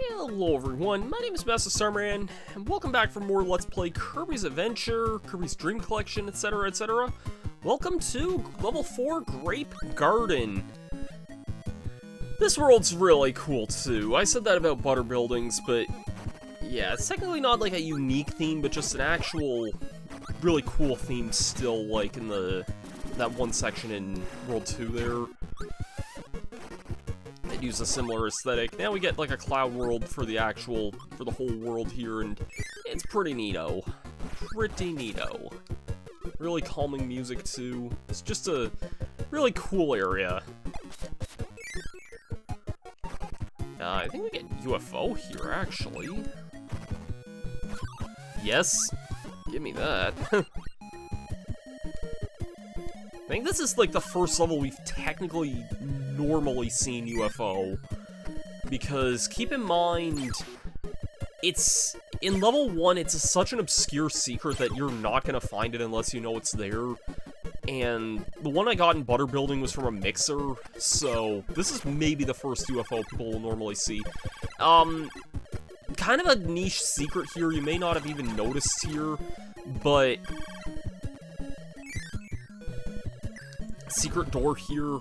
Hello everyone, my name is Masterstarman, and welcome back for more Let's Play Kirby's Adventure, Kirby's Dream Collection, etc, etc. Welcome to Level 4 Grape Garden. This world's really cool too. I said that about butter buildings, but yeah, it's technically not like a unique theme, but just an actual really cool theme still, like in that one section in World 2 there. They'd use a similar aesthetic. Now we get like a cloud world for the whole world here, and it's pretty neato. Pretty neato. Really calming music too. It's just a really cool area. I think we get UFO here, actually. Yes. Give me that. I think this is like the first level we've technically normally seen UFO, because keep in mind, it's in level 1, it's such an obscure secret that you're not gonna find it unless you know it's there, and the one I got in butter building was from a mixer, so this is maybe the first UFO people will normally see. Kind of a niche secret here, you may not have even noticed here, but secret door here.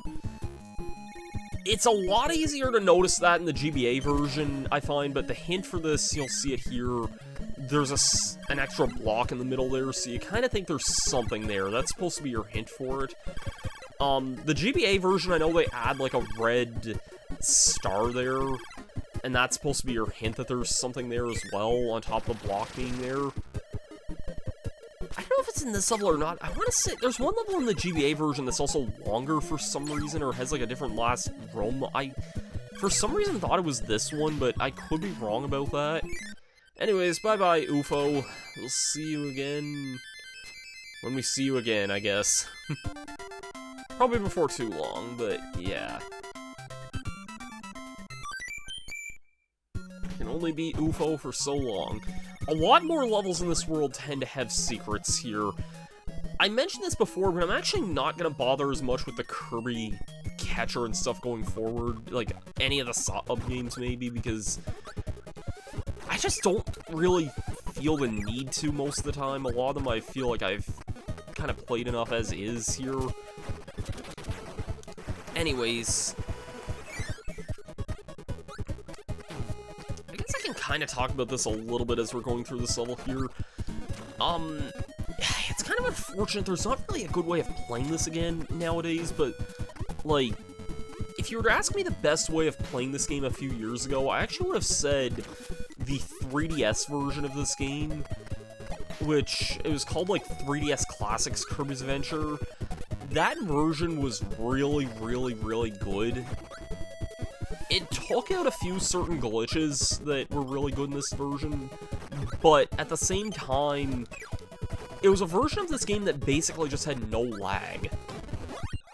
It's a lot easier to notice that in the GBA version, I find, but the hint for this, you'll see it here. There's an extra block in the middle there, so you kind of think there's something there. That's supposed to be your hint for it. The GBA version, I know they add like a red star there, and that's supposed to be your hint that there's something there as well, on top of the block being there. I don't know if it's in this level or not. I want to say there's one level in the GBA version that's also longer for some reason, or has like a different last roam. I, for some reason, thought it was this one, but I could be wrong about that. Anyways, bye-bye, UFO. We'll see you again when we see you again, I guess. Probably before too long, but yeah. Can only be UFO for so long. A lot more levels in this world tend to have secrets here. I mentioned this before, but I'm actually not going to bother as much with the Kirby catcher and stuff going forward, like any of the sub-games maybe, because I just don't really feel the need to most of the time. A lot of them I feel like I've kind of played enough as is here. Anyways, kind of talk about this a little bit as we're going through this level here. It's kind of unfortunate there's not really a good way of playing this again nowadays, but, like, if you were to ask me the best way of playing this game a few years ago, I actually would have said the 3DS version of this game, which, it was called, like, 3DS Classics Kirby's Adventure. That version was really, really, really good. It took out a few certain glitches that were really good in this version, but at the same time, it was a version of this game that basically just had no lag.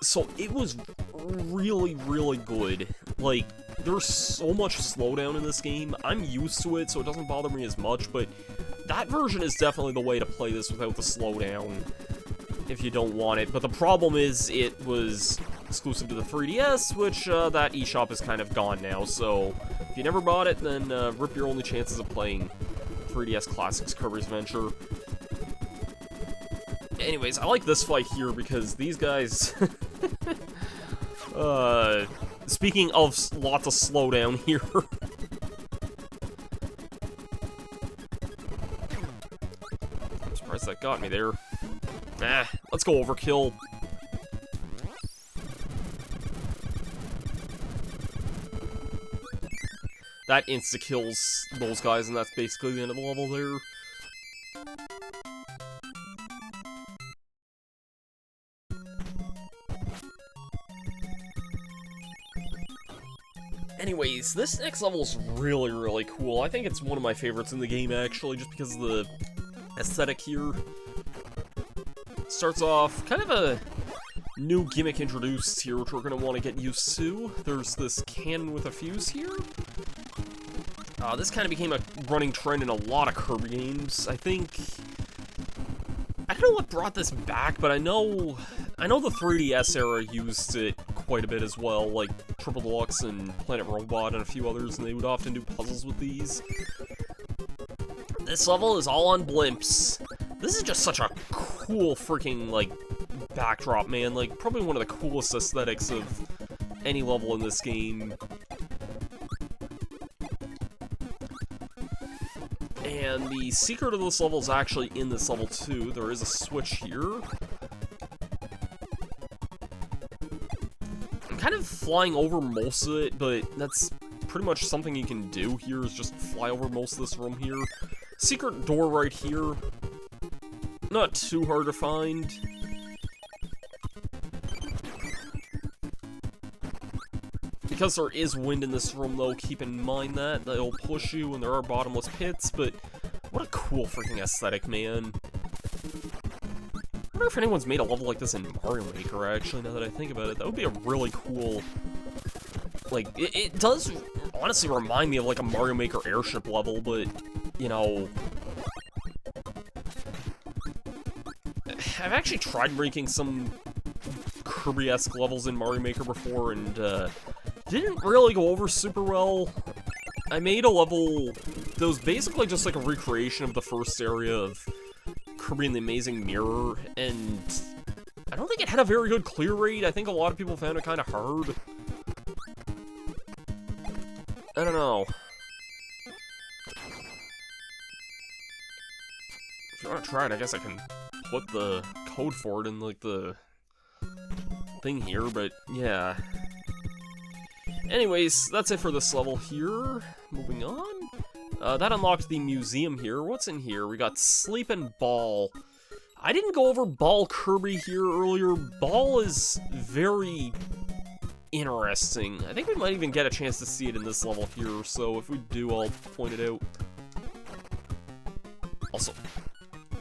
So it was really, really good. Like, there's so much slowdown in this game. I'm used to it, so it doesn't bother me as much, but that version is definitely the way to play this without the slowdown, if you don't want it. But the problem is, it was exclusive to the 3DS, which that eShop is kind of gone now, so if you never bought it, then rip your only chances of playing 3DS Classics Kirby's Adventure. Anyways, I like this fight here because these guys... speaking of lots of slowdown here... I'm surprised that got me there. Let's go overkill. That insta-kills those guys, and that's basically the end of the level there. Anyways, this next level is really, really cool. I think it's one of my favorites in the game, actually, just because of the aesthetic here. Starts off kind of a new gimmick introduced here, which we're going to want to get used to. There's this cannon with a fuse here. This kind of became a running trend in a lot of Kirby games. I think... I don't know what brought this back, but I know the 3DS era used it quite a bit as well, like Triple Deluxe and Planet Robot and a few others, and they would often do puzzles with these. This level is all on blimps. This is just such a cool freaking, like, backdrop, man. Like, probably one of the coolest aesthetics of any level in this game. And the secret of this level is actually in this level, too. There is a switch here. I'm kind of flying over most of it, but that's pretty much something you can do here, is just fly over most of this room here. Secret door right here. Not too hard to find. Because there is wind in this room, though, keep in mind that. It'll push you, and there are bottomless pits, but what a cool freaking aesthetic, man. I wonder if anyone's made a level like this in Mario Maker, actually, now that I think about it. That would be a really cool... Like, it does honestly remind me of, like, a Mario Maker airship level, but, you know... I've actually tried making some Kirby-esque levels in Mario Maker before, and, didn't really go over super well. I made a level that was basically just like a recreation of the first area of Kirby and the Amazing Mirror, and I don't think it had a very good clear rate. I think a lot of people found it kind of hard. I don't know. If you want to try it, I guess I can put the code for it in, like, the thing here, but yeah. Anyways, that's it for this level here. Moving on. That unlocked the museum here. What's in here? We got Sleep and Ball. I didn't go over Ball Kirby here earlier. Ball is very interesting. I think we might even get a chance to see it in this level here, so if we do, I'll point it out. Also,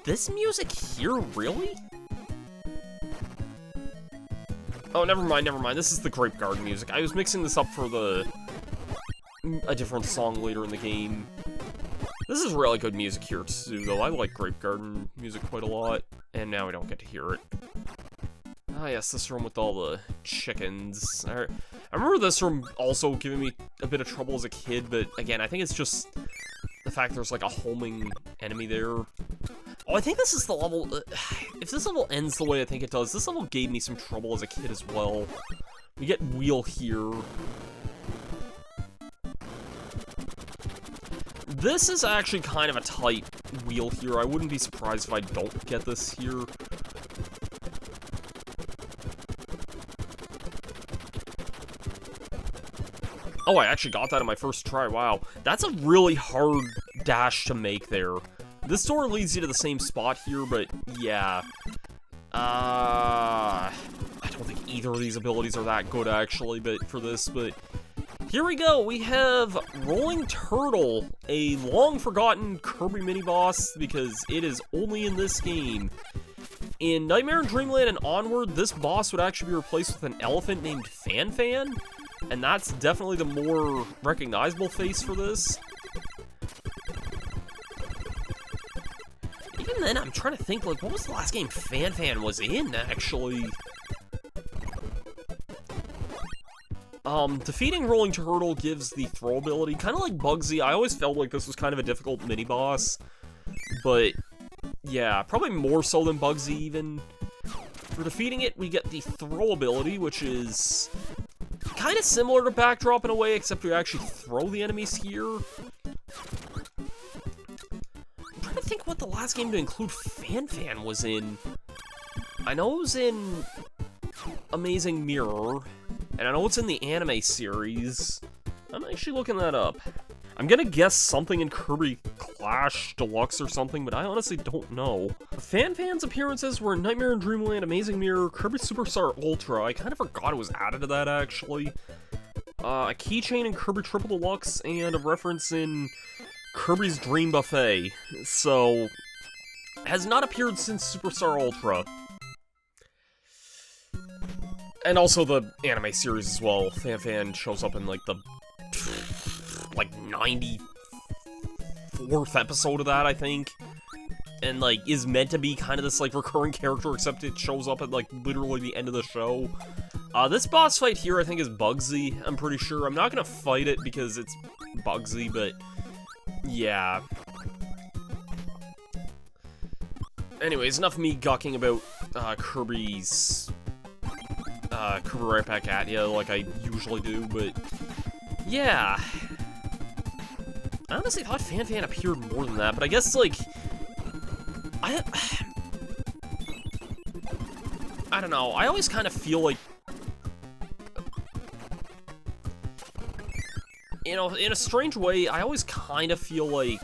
this music here, really? Oh, never mind. This is the Grape Garden music. I was mixing this up for a different song later in the game. This is really good music here, too, though. I like Grape Garden music quite a lot, and now we don't get to hear it. Ah, yes, this room with all the chickens. I remember this room also giving me a bit of trouble as a kid, but again, I think it's just the fact there's, like, a homing enemy there. Oh, I think this is the level... if this level ends the way I think it does, this level gave me some trouble as a kid as well. We get Wheel here. This is actually kind of a tight wheel here. I wouldn't be surprised if I don't get this here. Oh, I actually got that on my first try. Wow. That's a really hard dash to make there. This door leads you to the same spot here, but yeah. I don't think either of these abilities are that good, actually, but here we go. We have Rolling Turtle, a long-forgotten Kirby mini-boss, because it is only in this game. In Nightmare in Dreamland and onward, this boss would actually be replaced with an elephant named Fan Fan, and that's definitely the more recognizable face for this. Even then, I'm trying to think, like, what was the last game Fan Fan was in, actually? Defeating Rolling Turtle gives the throw ability, kind of like Bugsy. I always felt like this was kind of a difficult mini-boss, but yeah, probably more so than Bugsy, even. For defeating it, we get the throw ability, which is kind of similar to Backdrop in a way, except we actually throw the enemies here. I'm trying to think what the last game to include Fan Fan was in. I know it was in Amazing Mirror, and I know it's in the anime series. I'm actually looking that up. I'm gonna guess something in Kirby Clash Deluxe or something, but I honestly don't know. Fan Fan's appearances were in Nightmare in Dreamland, Amazing Mirror, Kirby Super Star Ultra. I kind of forgot it was added to that, actually. A keychain in Kirby Triple Deluxe, and a reference in Kirby's Dream Buffet. So, has not appeared since Superstar Ultra. And also the anime series as well. Fan Fan shows up in, like, the 94th episode of that, I think. And, like, is meant to be kind of this, like, recurring character, except it shows up at, like, literally the end of the show. This boss fight here, I think, is Bugsy, I'm pretty sure. I'm not gonna fight it because it's Bugsy, but yeah. Anyways, enough of me gawking about Kirby's Kirby right back at ya like I usually do, but yeah. I honestly thought Fan appeared more than that, but I guess, like, I don't know, I always kind of feel like, you know, in a strange way, I always kind of feel like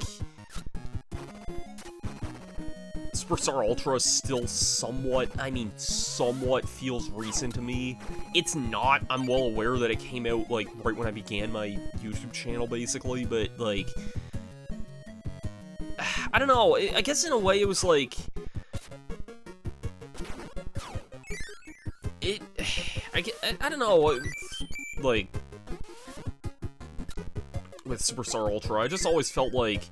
Superstar Ultra is still somewhat, I mean, somewhat feels recent to me. It's not, I'm well aware that it came out, like, right when I began my YouTube channel, basically, but, like, I don't know, I guess in a way it was, like, I don't know, like, with Superstar Ultra, I just always felt like,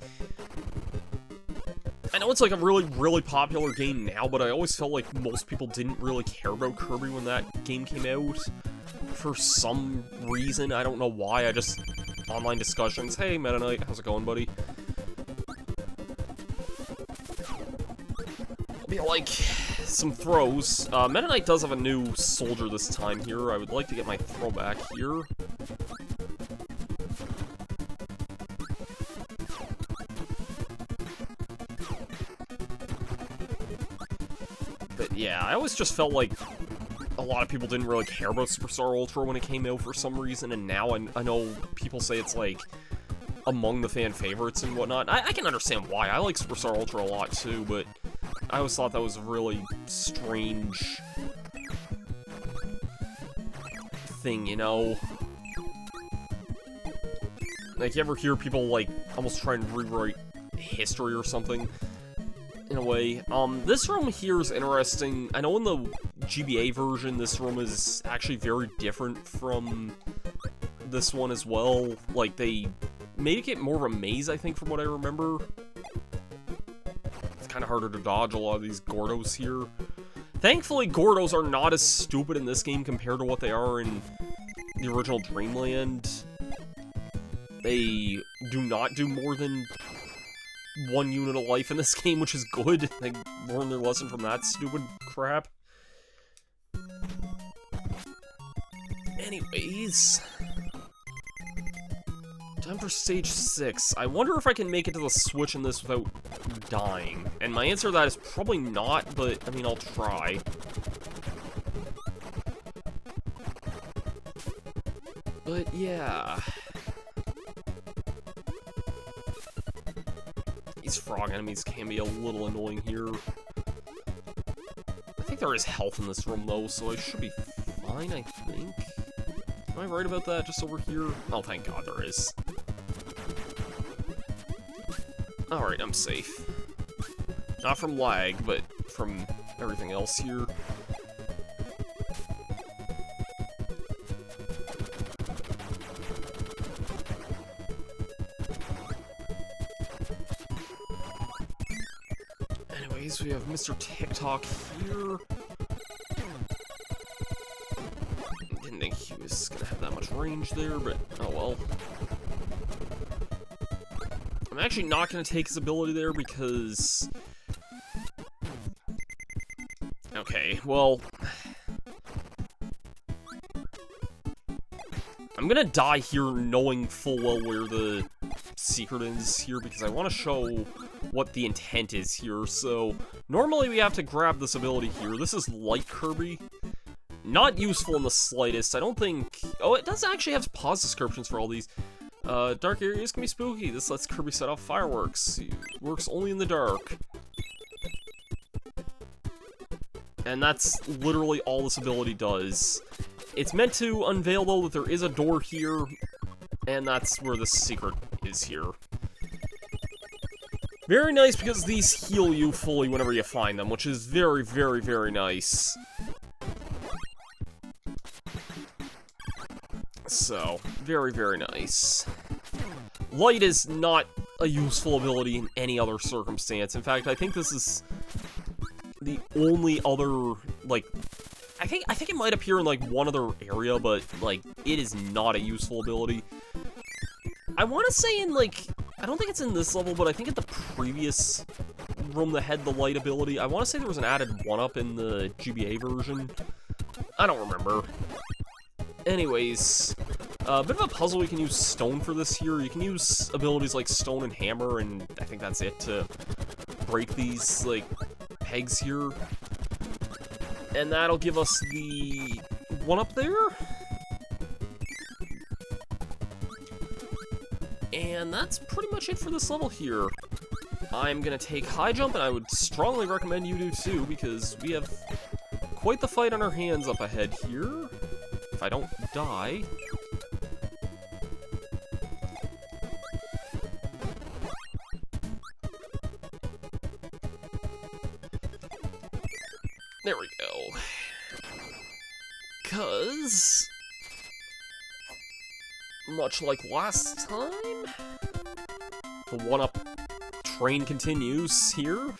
I know it's like a really, really popular game now, but I always felt like most people didn't really care about Kirby when that game came out. For some reason, I don't know why, I just... Online discussions, hey, Meta Knight, how's it going, buddy? Be like, some throws. Meta Knight does have a new soldier this time here. I would like to get my throw back here. But yeah, I always just felt like a lot of people didn't really care about Superstar Ultra when it came out for some reason, and now I know people say it's, like, among the fan favorites and whatnot. I can understand why. I like Superstar Ultra a lot, too, but I always thought that was a really strange thing, you know? Like, you ever hear people, like, almost try and rewrite history or something? In a way. This room here is interesting. I know in the GBA version, this room is actually very different from this one as well. Like, they made it more of a maze, I think, from what I remember. It's kind of harder to dodge a lot of these Gordos here. Thankfully, Gordos are not as stupid in this game compared to what they are in the original Dreamland. They do not do more than 1 unit of life in this game, which is good. They learned their lesson from that stupid crap. Anyways, time for stage 6. I wonder if I can make it to the switch in this without dying. And my answer to that is probably not, but, I mean, I'll try. But, yeah. These frog enemies can be a little annoying here. I think there is health in this room, though, so I should be fine, I think. Am I right about that, just over here? Oh, thank God there is. Alright, I'm safe. Not from lag, but from everything else here. Anyways, we have Mr. TikTok here. Didn't think he was gonna have that much range there, but oh well. I'm actually not gonna take his ability there because... Okay, well... I'm gonna die here knowing full well where the secret is here because I want to show what the intent is here. So, normally we have to grab this ability here. This is Light Kirby. Not useful in the slightest. I don't think... Oh, it does actually have pause descriptions for all these. Dark areas can be spooky. This lets Kirby set off fireworks. It works only in the dark. And that's literally all this ability does. It's meant to unveil, though, that there is a door here, and that's where the secret is here. Very nice, because these heal you fully whenever you find them, which is very, very, very nice. So, very, very nice. Light is not a useful ability in any other circumstance. In fact, I think this is the only other, like... think it might appear in, like, one other area, but, like, it is not a useful ability. I want to say in, like, I don't think it's in this level, but I think in the previous room that had the light ability, I want to say there was an added 1-up in the GBA version. I don't remember. Anyways, a bit of a puzzle. You can use stone for this here. You can use abilities like stone and hammer, and I think that's it to break these, like, pegs here. And that'll give us the 1-up there. And that's pretty much it for this level here. I'm gonna take high jump, and I would strongly recommend you do too, because we have quite the fight on our hands up ahead here. If I don't die. There we go. 'Cause, much like last time, the 1-up train continues here.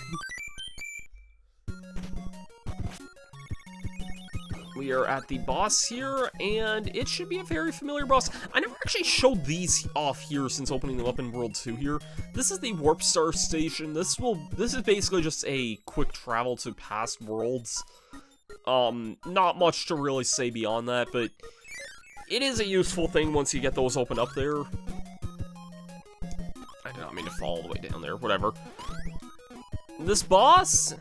We are at the boss here, and it should be a very familiar boss. I never actually showed these off here since opening them up in World 2 here. This is the Warp Star Station. This is basically just a quick travel to past worlds. Not much to really say beyond that, but it is a useful thing once you get those opened up there. I did not mean to fall all the way down there, whatever. This boss?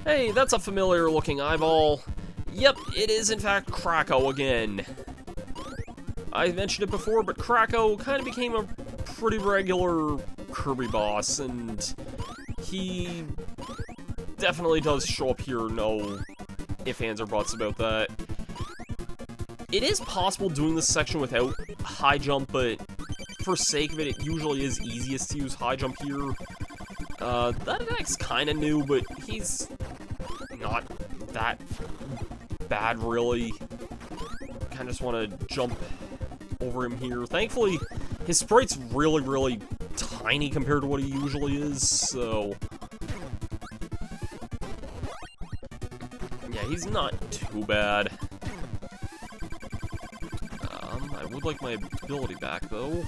Hey, that's a familiar looking eyeball. Yep, it is in fact Kracko again. I mentioned it before, but Kracko kind of became a pretty regular Kirby boss, and he definitely does show up here, no ifs, ands, or buts about that. It is possible doing this section without high jump, but for sake of it, it usually is easiest to use high jump here. That attack's kind of new, but he's not that bad, really. Kind of just want to jump over him here. Thankfully, his sprite's really, really tiny compared to what he usually is, so... yeah, he's not too bad. I would like my ability back, though.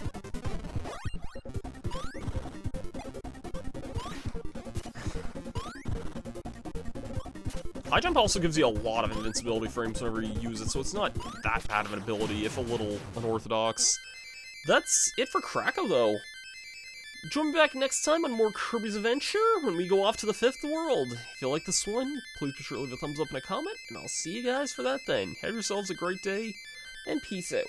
High jump also gives you a lot of invincibility frames whenever you use it, so it's not that bad of an ability, if a little unorthodox. That's it for Kracko, though. Join me back next time on more Kirby's Adventure when we go off to the 5th world. If you like this one, please be sure to leave a thumbs up and a comment, and I'll see you guys for that then. Have yourselves a great day, and peace out.